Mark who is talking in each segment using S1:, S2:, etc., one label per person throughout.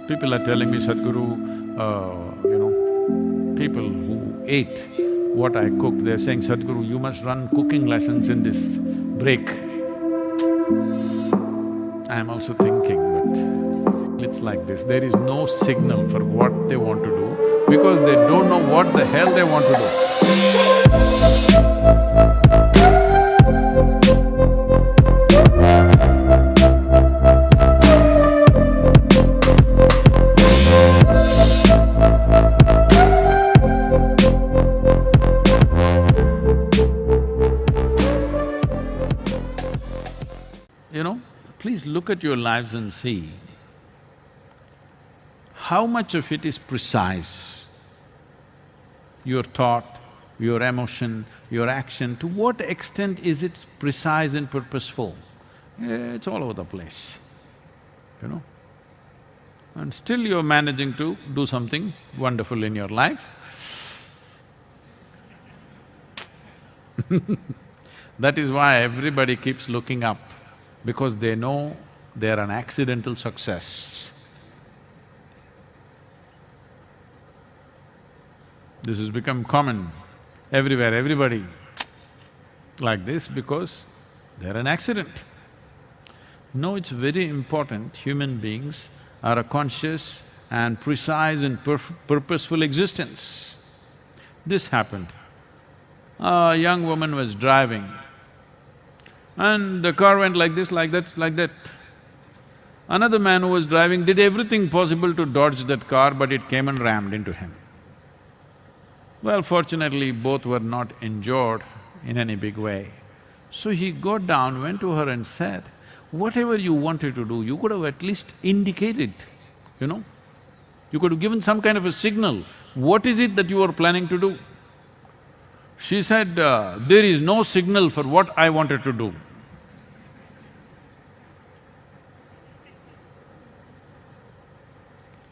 S1: People are telling me, Sadhguru, people who ate what I cooked, they're saying, Sadhguru, you must run cooking lessons in this break. I'm also thinking, but it's like this, there is no signal for what they want to do because they don't know what the hell they want to do. Please look at your lives and see how much of it is precise. Your thought, your emotion, your action, to what extent is it precise and purposeful? It's all over the place, And still you're managing to do something wonderful in your life. That is why everybody keeps looking up, because they know they're an accidental success. This has become common everywhere, everybody like this because they're an accident. No, it's very important, human beings are a conscious and precise and purposeful existence. This happened. A young woman was driving and the car went like this, like that, like that. Another man who was driving did everything possible to dodge that car, but it came and rammed into him. Well, fortunately, both were not injured in any big way. So he got down, went to her and said, whatever you wanted to do, you could have at least indicated, You could have given some kind of a signal. What is it that you are planning to do? She said, there is no signal for what I wanted to do.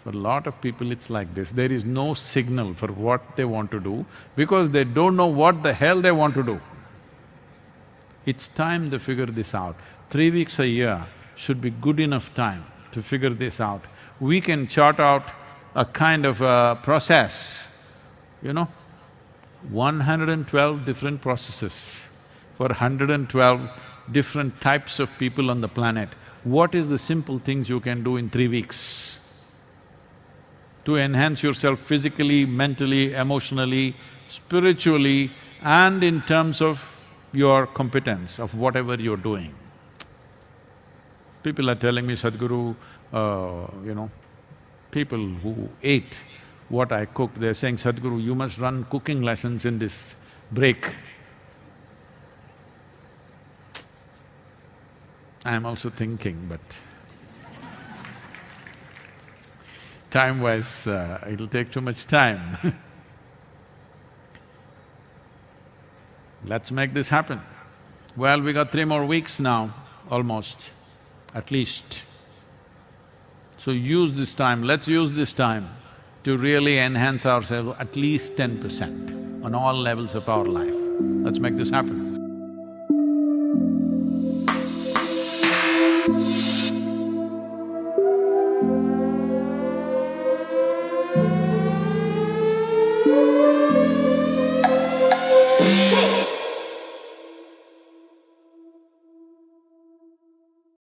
S1: For a lot of people it's like this, there is no signal for what they want to do because they don't know what the hell they want to do. It's time they figure this out. 3 weeks a year should be good enough time to figure this out. We can chart out a kind of a process, 112 different processes for 112 different types of people on the planet. What is the simple things you can do in 3 weeks to enhance yourself physically, mentally, emotionally, spiritually, and in terms of your competence of whatever you're doing? People are telling me, Sadhguru, people who ate what I cooked, they're saying, Sadhguru, you must run cooking lessons in this break. I'm also thinking, but time-wise, it'll take too much time. Let's make this happen. Well, we got 3 more weeks now, almost, at least. So use this time, let's use this time to really enhance ourselves at least 10% on all levels of our life. Let's make this happen.